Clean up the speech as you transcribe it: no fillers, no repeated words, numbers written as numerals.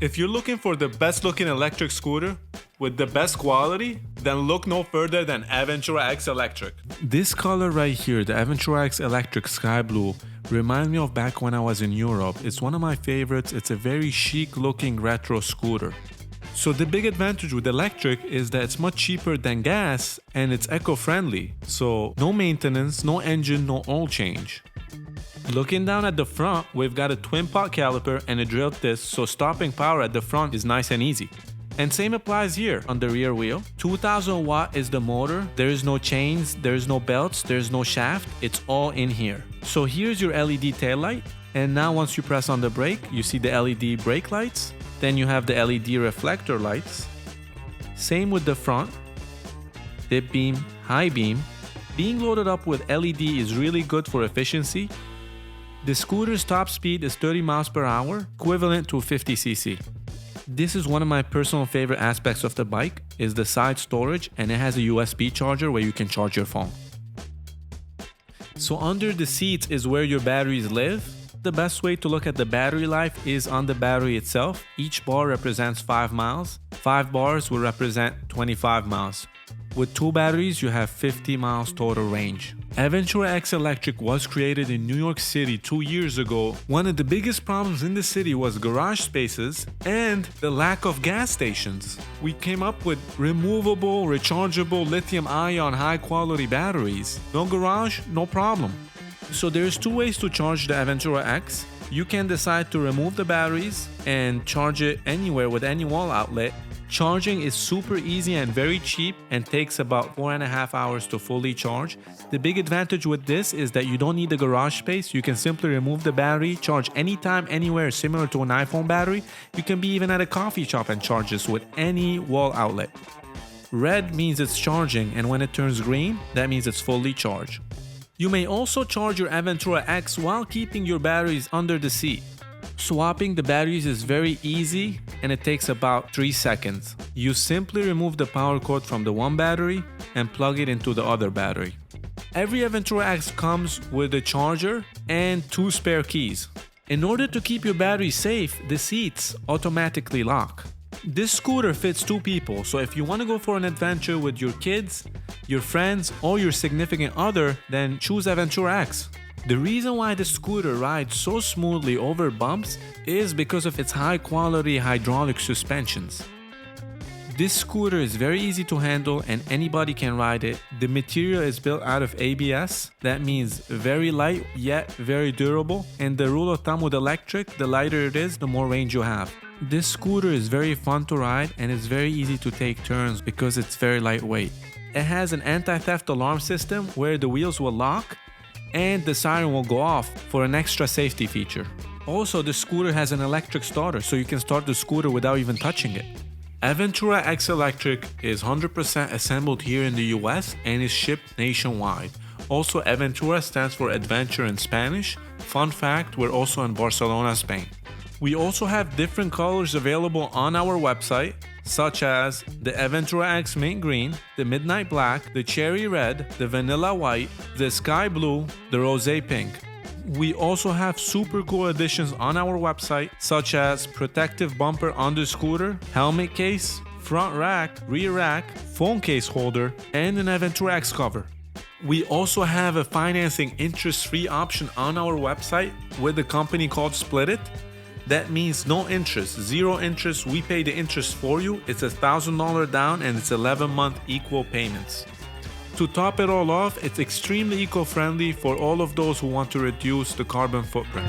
If you're looking for the best looking electric scooter with the best quality, then look no further than Aventura-X Electric. This color right here, the Aventura-X Electric Sky Blue, reminds me of back when I was in Europe. It's one of my favorites. It's a very chic looking retro scooter. So the big advantage with electric is that it's much cheaper than gas and it's eco-friendly. So no maintenance, no engine, no oil change. Looking down at the front, we've got a twin pot caliper and a drilled disc, so stopping power at the front is nice and easy. And same applies here on the rear wheel. 2000 watt is the motor. There is no chains, there is no belts, there is no shaft. It's all in here. So here's your LED taillight. And now once you press on the brake, you see the LED brake lights. Then you have the LED reflector lights. Same with the front. Dip beam, high beam. Being loaded up with LED is really good for efficiency. The scooter's top speed is 30 miles per hour, equivalent to 50 cc. This is one of my personal favorite aspects of the bike, is the side storage, and it has a USB charger where you can charge your phone. So under the seats is where your batteries live. The best way to look at the battery life is on the battery itself. Each bar represents 5 miles. 5 bars will represent 25 miles. With 2 batteries, you have 50 miles total range. Aventura-X Electric was created in New York City 2 years ago. One of the biggest problems in the city was garage spaces and the lack of gas stations. We came up with removable, rechargeable lithium-ion high-quality batteries. No garage, no problem. So there's 2 ways to charge the Aventura-X. You can decide to remove the batteries and charge it anywhere with any wall outlet. Charging is super easy and very cheap and takes about 4.5 hours to fully charge. The big advantage with this is that you don't need a garage space. You can simply remove the battery, charge anytime, anywhere, similar to an iPhone battery. You can be even at a coffee shop and charge this with any wall outlet. Red means it's charging, and when it turns green, that means it's fully charged. You may also charge your Aventura-X while keeping your batteries under the seat. Swapping the batteries is very easy and it takes about 3 seconds. You simply remove the power cord from the one battery and plug it into the other battery. Every Aventura-X comes with a charger and 2 spare keys. In order to keep your battery safe, the seats automatically lock. This scooter fits 2 people, so if you want to go for an adventure with your kids, your friends, or your significant other, then choose Aventura-X. The reason why the scooter rides so smoothly over bumps is because of its high-quality hydraulic suspensions. This scooter is very easy to handle and anybody can ride it. The material is built out of ABS. That means very light yet very durable. And the rule of thumb with electric, the lighter it is, the more range you have. This scooter is very fun to ride and it's very easy to take turns because it's very lightweight. It has an anti-theft alarm system where the wheels will lock and the siren will go off for an extra safety feature. Also, the scooter has an electric starter, so you can start the scooter without even touching it. Aventura-X Electric is 100% assembled here in the US and is shipped nationwide. Also, Aventura stands for adventure in Spanish. Fun fact, we're also in Barcelona, Spain. We also have different colors available on our website, such as the Aventura-X Mint Green, the Midnight Black, the Cherry Red, the Vanilla White, the Sky Blue, the Rosé Pink. We also have super cool additions on our website, such as protective bumper on the scooter, helmet case, front rack, rear rack, phone case holder, and an Aventura-X cover. We also have a financing interest-free option on our website with a company called Split It. That means no interest, 0 interest. We pay the interest for you. It's $1,000 down and it's 11-month equal payments. To top it all off, it's extremely eco-friendly for all of those who want to reduce the carbon footprint.